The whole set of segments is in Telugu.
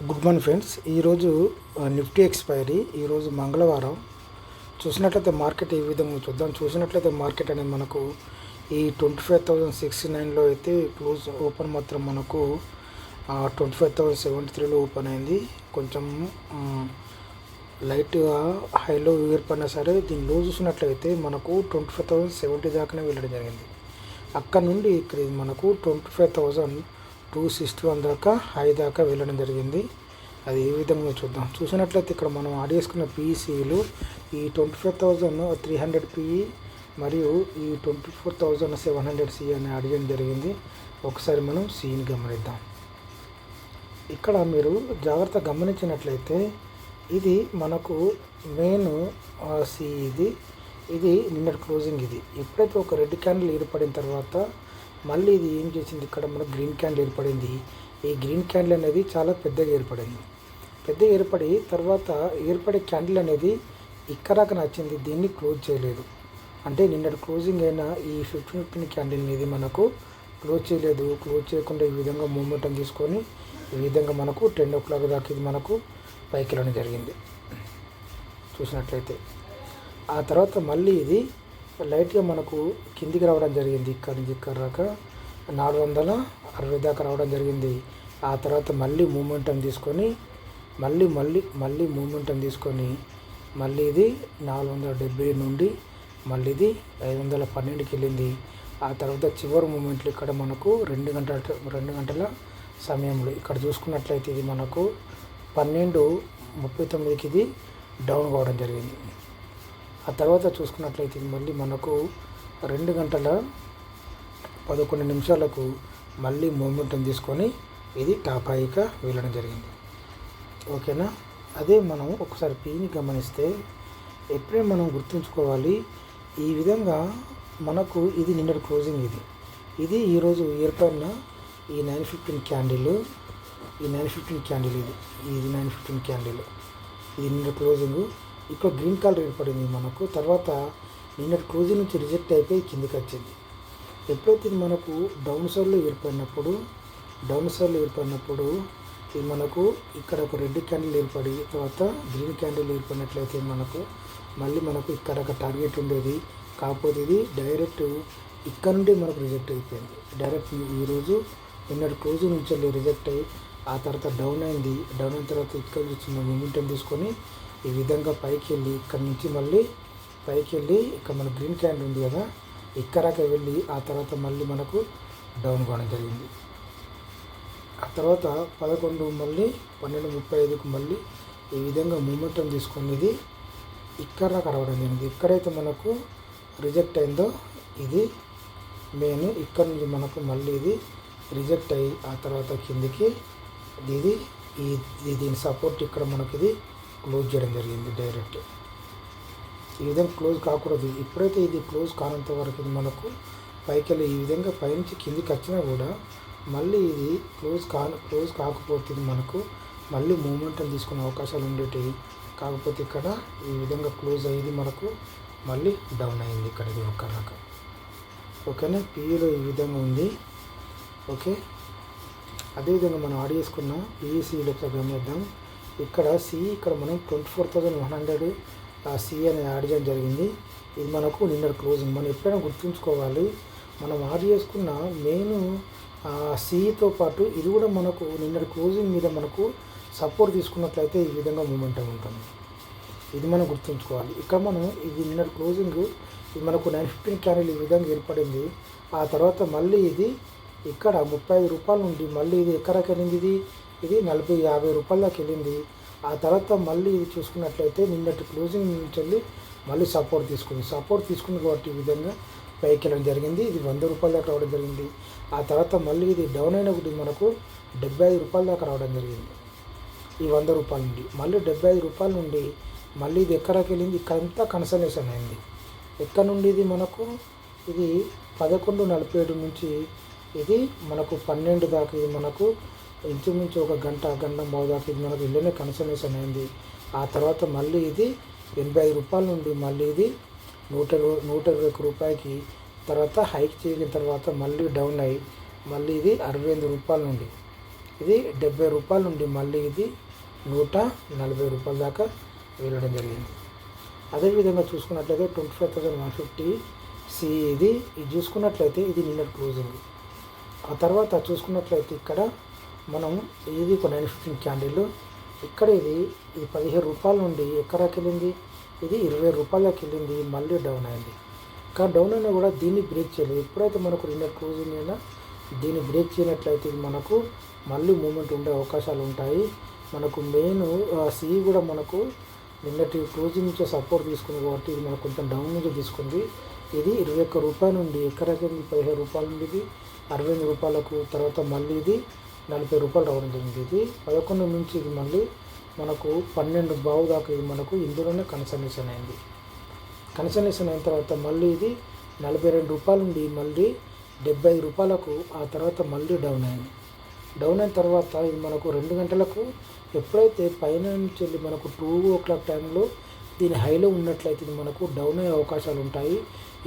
Good morning friends. ఈరోజు నిఫ్టీ ఎక్స్పైరీ ఈరోజు మంగళవారం. చూసినట్లయితే మార్కెట్ ఈ విధంగా చూద్దాం. చూసినట్లయితే మార్కెట్ అనేది మనకు ఈ 25,069లో అయితే క్లోజ్ ఓపెన్ మాత్రం మనకు 25,073లో ఓపెన్ అయింది. కొంచెం లైట్గా హైలో ఏర్పడినా సరే దీని లో చూసినట్లయితే మనకు 25,070 దాకానే వెళ్ళడం జరిగింది. అక్కడ నుండి ఇక్కడ మనకు 25,261 దాకా హై దాకా వెళ్ళడం జరిగింది. అది ఏ విధంగా చూద్దాం. చూసినట్లయితే ఇక్కడ మనం యాడ్ చేసుకున్న పిఈసీలు ఈ 25,300 పిఈ మరియు ఈ 24,700 సి అని యాడ్ చేయడం జరిగింది. ఒకసారి మనం సిని గమనిద్దాం. ఇక్కడ మీరు జాగ్రత్తగా గమనించినట్లయితే ఇది మనకు మెయిన్ సి, ఇది నిన్నటి క్లోజింగ్. ఇది ఎప్పుడైతే ఒక రెడ్ క్యాండిల్ ఏర్పడిన తర్వాత మళ్ళీ ఇది ఏం చేసింది, ఇక్కడ మనకు గ్రీన్ క్యాండిల్ ఏర్పడింది. ఈ గ్రీన్ క్యాండిల్ అనేది చాలా పెద్దగా ఏర్పడి తర్వాత ఏర్పడే క్యాండిల్ అనేది ఇక్కడ నచ్చింది, దీన్ని క్లోజ్ చేయలేదు. అంటే నిన్నటి క్లోజింగ్ అయిన ఈ 15 క్యాండిల్ అనేది మనకు క్లోజ్ చేయలేదు. క్లోజ్ చేయకుండా ఈ విధంగా మూమెంటం తీసుకొని ఈ విధంగా మనకు 10 o'clock దాకా ఇది మనకు పైకి వెళ్ళడం జరిగింది. చూసినట్లయితే ఆ తర్వాత మళ్ళీ ఇది లైట్గా మనకు కిందికి రావడం జరిగింది. ఇక్కడ నుంచి ఇక్కడ దాకా 460 దాకా రావడం జరిగింది. ఆ తర్వాత మళ్ళీ మూమెంటం తీసుకొని మళ్ళీ మూమెంటం తీసుకొని మళ్ళీ ఇది 470 నుండి మళ్ళీ ఇది 512కి వెళ్ళింది. ఆ తర్వాత చివరి మూమెంట్లు ఇక్కడ మనకు 2 గంటల సమయంలో ఇక్కడ చూసుకున్నట్లయితే ఇది మనకు 12:39కి ఇది డౌన్ కావడం జరిగింది. ఆ తర్వాత చూసుకున్నట్లయితే మళ్ళీ మనకు 2:11 మళ్ళీ మూమెంటం తీసుకొని ఇది టాప్ హైగా వెళ్ళడం జరిగింది. ఓకేనా. అదే మనం ఒకసారి పీని గమనిస్తే ఎప్పుడే మనం గుర్తుంచుకోవాలి, ఈ విధంగా మనకు ఇది నిన్నటి క్లోజింగ్. ఇది ఈరోజు ఏర్పడిన ఈ 915 క్యాండిల్, ఇది 915 క్యాండిల్, ఇది నిన్నటి క్లోజింగ్. ఇక్కడ గ్రీన్ కలర్ ఏర్పడింది మనకు. తర్వాత నిన్నటి క్లోజింగ్ నుంచి రిజెక్ట్ అయిపోయి కిందికి వచ్చింది. ఎప్పుడైతే ఇది మనకు డౌన్ సైడ్లో ఏర్పడినప్పుడు ఇది మనకు ఇక్కడ ఒక రెడ్ క్యాండిల్ ఏర్పడి తర్వాత గ్రీన్ క్యాండిల్ ఏర్పడినట్లయితే మనకు మళ్ళీ మనకు ఇక్కడ ఒక టార్గెట్ ఉండేది. కాకపోతే ఇది డైరెక్ట్ ఇక్కడ నుండి మనకు రిజెక్ట్ అయిపోయింది. డైరెక్ట్ ఈరోజు నిన్నటి క్లోజింగ్ నుంచి రిజెక్ట్ అయ్యి ఆ తర్వాత డౌన్ అయింది. డౌన్ అయిన తర్వాత ఇక్కడ చిన్న మూమెంటం తీసుకొని ఈ విధంగా పైకి వెళ్ళి ఇక్కడ నుంచి మళ్ళీ పైకి వెళ్ళి ఇక్కడ మన గ్రీన్ క్యాండిల్ ఉంది కదా, ఇక్కడకి వెళ్ళి ఆ తర్వాత మళ్ళీ మనకు డౌన్ కావడం జరిగింది. ఆ తర్వాత 12:35కు మళ్ళీ ఈ విధంగా మూమెంటం తీసుకునేది ఇక్కడ రావడం జరిగింది. ఎక్కడైతే మనకు రిజెక్ట్ అయిందో ఇది మెయిన్, ఇక్కడ నుంచి మనకు మళ్ళీ ఇది రిజెక్ట్ అయ్యి ఆ తర్వాత కిందికి దీని సపోర్ట్ ఇక్కడ మనకి ఇది క్లోజ్ చేయడం జరిగింది. డైరెక్ట్ ఈ విధంగా క్లోజ్ కాకూడదు. ఎప్పుడైతే ఇది క్లోజ్ కానంత వరకు ఇది మనకు పైకి వెళ్ళి ఈ విధంగా పైనుంచి కిందికి వచ్చినా కూడా మళ్ళీ ఇది క్లోజ్ కాకపోతే ఇది మనకు మళ్ళీ మూమెంటం తీసుకునే అవకాశాలు ఉండేవి. కాకపోతే ఇక్కడ ఈ విధంగా క్లోజ్ అయ్యేది మనకు మళ్ళీ డౌన్ అయింది. ఇక్కడ ఇది ఒక రకం. ఓకేనా. పిఈలో ఈ విధంగా ఉంది. ఓకే. అదేవిధంగా మనం యాడ్ చేసుకున్న పిఈసీలో గమనిద్దాం. ఇక్కడ ఇక్కడ మనం 24,100 సి అని యాడ్ చేయడం జరిగింది. ఇది మనకు నిన్నటి క్లోజింగ్. మనం ఎప్పుడైనా గుర్తుంచుకోవాలి, మనం యాడ్ చేసుకున్న మెయిన్ సితో పాటు ఇది కూడా మనకు నిన్నటి క్లోజింగ్ మీద మనకు సపోర్ట్ తీసుకున్నట్లయితే ఈ విధంగా మూమెంటం ఉంటుంది. ఇది మనం గుర్తుంచుకోవాలి. ఇక్కడ మనం ఇది నిన్నటి క్లోజింగ్, ఇది మనకు 915 క్యాండిల్ ఈ విధంగా ఏర్పడింది. ఆ తర్వాత మళ్ళీ ఇది ఇక్కడ 35 రూపాయల నుండి మళ్ళీ ఇది ఎక్కడికి వెళ్ళింది, ఇది 40-50 రూపాయల దాకా వెళ్ళింది. ఆ తర్వాత మళ్ళీ ఇది చూసుకున్నట్లయితే నిన్నటి క్లోజింగ్ నుంచి వెళ్ళి మళ్ళీ సపోర్ట్ తీసుకుంది కాబట్టి ఈ విధంగా పైకి వెళ్ళడం జరిగింది. ఇది 100 రూపాయల దాకా రావడం జరిగింది. ఆ తర్వాత మళ్ళీ ఇది డౌన్ అయినప్పుడు మనకు 75 రూపాయల దాకా రావడం జరిగింది. ఈ 100 రూపాయల నుండి మళ్ళీ 75 రూపాయల నుండి మళ్ళీ ఇది ఎక్కడికి వెళ్ళింది, ఇక్కడంతా కన్సల్టేషన్ అయింది. ఎక్కడ నుండి ఇది మనకు ఇది 11:47 నుంచి ఇది మనకు 12 దాకా ఇది మనకు ఇంచుమించు ఒక గంట బావు దాకా ఇది మనకు ఇళ్ళనే కన్సల్టేషన్ అయింది. ఆ తర్వాత మళ్ళీ ఇది 85 రూపాయల నుండి మళ్ళీ ఇది 121 రూపాయలకి తర్వాత హైక్ చేసిన తర్వాత మళ్ళీ డౌన్ అయ్యి మళ్ళీ ఇది 68 రూపాయల నుండి ఇది 70 రూపాయల నుండి మళ్ళీ ఇది 140 రూపాయల దాకా వెళ్ళడం జరిగింది. అదేవిధంగా చూసుకున్నట్లయితే 25,150 సి ఇది చూసుకున్నట్లయితే ఇది నిన్న క్లోజింగ్. ఆ తర్వాత చూసుకున్నట్లయితే ఇక్కడ మనం ఇది ఒక 915 క్యాండిల్, ఇక్కడ ఇది 17 రూపాయల నుండి ఎక్కడికి వెళ్ళింది, ఇది 20 రూపాయలకి వెళ్ళింది, మళ్ళీ డౌన్ అయింది. కానీ డౌన్ అయినా కూడా దీన్ని బ్రేక్ చేయలేదు. ఎప్పుడైతే మనకు నిన్న క్లోజింగ్ అయినా దీన్ని బ్రేక్ చేయనట్లయితే ఇది మనకు మళ్ళీ మూమెంట్ ఉండే అవకాశాలు ఉంటాయి. మనకు మెయిన్ సి కూడా మనకు నిన్నటి క్లోజింగ్ నుంచి సపోర్ట్ తీసుకుంది కాబట్టి ఇది మనకు కొంచెం డౌన్ నుంచి తీసుకుంది. ఇది 21 రూపాయల నుండి ఎక్కడికి 17 రూపాయల నుండి ఇది 68 రూపాయలకు, తర్వాత మళ్ళీ ఇది 40 రూపాయలు రావడం జరిగింది. ఇది 11 నుంచి ఇది మళ్ళీ మనకు 12 బావు దాకా ఇది మనకు ఇందులోనే కన్సల్టేషన్ అయింది. కన్సల్టేషన్ అయిన తర్వాత మళ్ళీ ఇది 42 రూపాయల నుండి మళ్ళీ 75 రూపాయలకు, ఆ తర్వాత మళ్ళీ డౌన్ అయింది. డౌన్ అయిన తర్వాత ఇది మనకు 2 గంటలకు ఎప్పుడైతే పైన నుంచి వెళ్ళి మనకు 2 టైంలో దీని హైలో ఉన్నట్లయితే ఇది మనకు డౌన్ అయ్యే అవకాశాలు ఉంటాయి.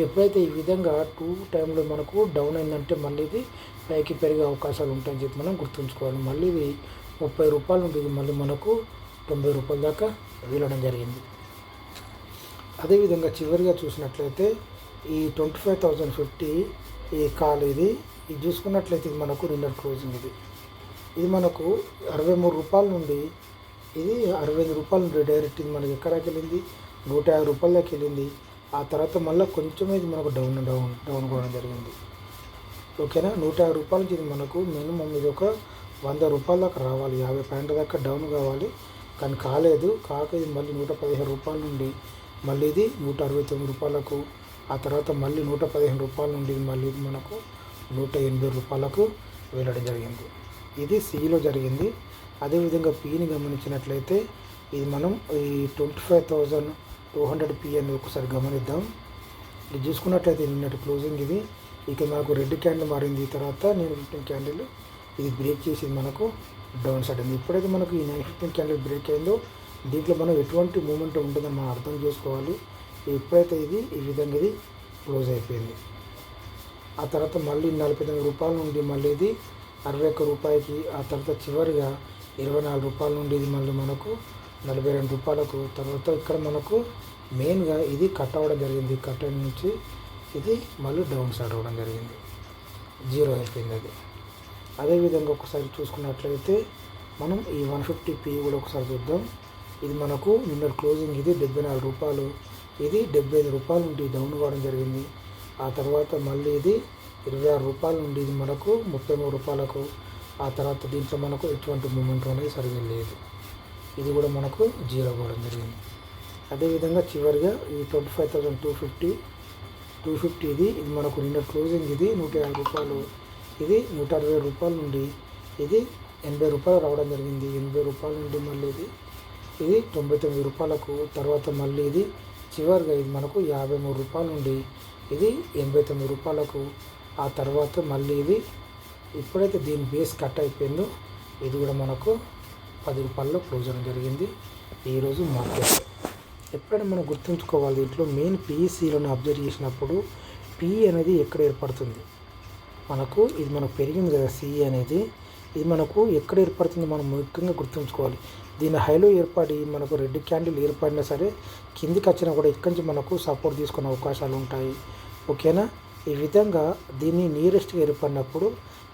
ఎప్పుడైతే ఈ విధంగా 2 టైంలో మనకు డౌన్ అయిందంటే మళ్ళీ ఇది పైకి పెరిగే అవకాశాలు ఉంటాయని చెప్పి మనం గుర్తుంచుకోవాలి. మళ్ళీ ఇది 30 రూపాయలు ఉంటుంది, మళ్ళీ మనకు 90 రూపాయల దాకా వీలడం జరిగింది. అదేవిధంగా చివరిగా చూసినట్లయితే ఈ 25,050 ఈ కాల్ ఇది చూసుకున్నట్లయితే ఇది మనకు నిన్న క్లోజింగ్. ఇది మనకు 63 రూపాయల నుండి ఇది 65 రూపాయల నుండి డైరెక్ట్ ఇది మనకి ఎక్కడికి వెళ్ళింది, 150 రూపాయల దాకా వెళ్ళింది. ఆ తర్వాత మళ్ళీ కొంచెం ఇది మనకు డౌన్ కూడా జరిగింది. ఓకేనా, 150 రూపాయల నుంచి ఇది మనకు మినిమం ఇది ఒక 100 రూపాయల దాకా రావాలి, 50 పాయింట్ల దాకా డౌన్ కావాలి. కానీ కాలేదు. కాక ఇది మళ్ళీ 115 రూపాయల నుండి మళ్ళీ ఇది 169 రూపాయలకు, ఆ తర్వాత మళ్ళీ 115 రూపాయల నుండి మళ్ళీ ఇది మనకు 180 రూపాయలకు వెళ్ళడం జరిగింది. ఇది సిలో జరిగింది. అదేవిధంగా పిని గమనించినట్లయితే ఇది మనం ఈ 25,200 పి అని ఒకసారి గమనిద్దాం. ఇది చూసుకున్నట్లయితే నిన్నటి క్లోజింగ్ ఇది. ఇక మనకు రెడ్ క్యాండిల్ మారింది. తర్వాత 915 క్యాండిల్ ఇది బ్రేక్ చేసి మనకు డౌన్ సైడ్ అయింది. ఎప్పుడైతే మనకు ఈ 915 క్యాండిల్ బ్రేక్ అయిందో దీంట్లో మనం ఎటువంటి మూమెంట్ ఉంటుందని మనం అర్థం చేసుకోవాలి. ఎప్పుడైతే ఇది ఈ విధంగా ఇది క్లోజ్ అయిపోయింది, ఆ తర్వాత మళ్ళీ 49 రూపాయల నుండి మళ్ళీ ఇది 61 రూపాయలకి, ఆ తర్వాత చివరిగా 24 రూపాయల నుండి ఇది మళ్ళీ మనకు 42 రూపాయలకు. తర్వాత ఇక్కడ మనకు మెయిన్గా ఇది కట్ అవ్వడం జరిగింది. కట్ అయిన నుంచి ఇది మళ్ళీ డౌన్ సైడ్ అవ్వడం జరిగింది, 0 అయిపోయింది అది. అదేవిధంగా ఒకసారి చూసుకున్నట్లయితే మనం ఈ 150 పి కూడా ఒకసారి చూద్దాం. ఇది మనకు నిన్న క్లోజింగ్ ఇది 74 రూపాయలు, ఇది 75 రూపాయల నుండి డౌన్ కావడం జరిగింది. ఆ తర్వాత మళ్ళీ ఇది 26 రూపాయల నుండి ఇది మనకు 33 రూపాయలకు, ఆ తర్వాత దీంట్లో మనకు ఎటువంటి మూమెంట్ అనేది సరిగ్గా లేదు, ఇది కూడా మనకు 0 అవ్వడం జరిగింది. అదేవిధంగా చివరిగా ఈ 25,250 ఇది మనకు నిన్న క్లోజింగ్ ఇది 150 రూపాయలు, ఇది 160 రూపాయల నుండి ఇది 80 రూపాయలు రావడం జరిగింది. 80 రూపాయల నుండి మళ్ళీ ఇది 99 రూపాయలకు, తర్వాత మళ్ళీ ఇది చివరిగా ఇది మనకు 53 రూపాయల నుండి ఇది 89 రూపాయలకు, ఆ తర్వాత మళ్ళీ ఇది ఎప్పుడైతే దీని బేస్ కట్ అయిపోయిందో ఇది కూడా మనకు 10 రూపాయల్లో క్లోజ్ అవ్వడం జరిగింది ఈరోజు మార్కెట్. ఎప్పుడైనా మనం గుర్తుంచుకోవాలి, దీంట్లో మెయిన్ పిఈసీలను అబ్జర్వ్ చేసినప్పుడు పిఈ అనేది ఎక్కడ ఏర్పడుతుంది, మనకు ఇది మనకు పెరిగింది కదా సిఈ అనేది, ఇది మనకు ఎక్కడ ఏర్పడుతుందో మనం ముఖ్యంగా గుర్తుంచుకోవాలి. దీని హైలో ఏర్పడి మనకు రెడ్ క్యాండిల్ ఏర్పడినా సరే కిందికి వచ్చినా కూడా ఇక్కడి నుంచి మనకు సపోర్ట్ తీసుకునే అవకాశాలు ఉంటాయి. ఓకేనా, ఈ విధంగా దీన్ని నియరెస్ట్గా ఏర్పడినప్పుడు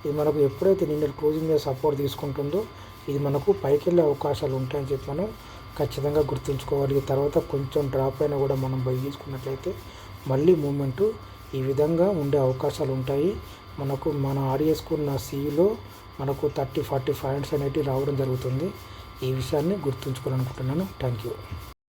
ఇది మనకు ఎప్పుడైతే నిన్న క్లోజింగ్ మీద సపోర్ట్ తీసుకుంటుందో ఇది మనకు పైకి వెళ్ళే అవకాశాలు ఉంటాయని చెప్పి మనం ఖచ్చితంగా గుర్తుంచుకోవాలి. తర్వాత కొంచెం డ్రాప్ అయినా కూడా మనం బై చేసుకున్నట్లయితే మళ్ళీ మూమెంటు ఈ విధంగా ఉండే అవకాశాలు ఉంటాయి. మనకు మన ఆడ్ చేసుకున్న సిలో మనకు 30-40 పాయింట్స్ అనేవి రావడం జరుగుతుంది. ఈ విషయాన్ని గుర్తుంచుకోవాలనుకుంటున్నాను. Thank you.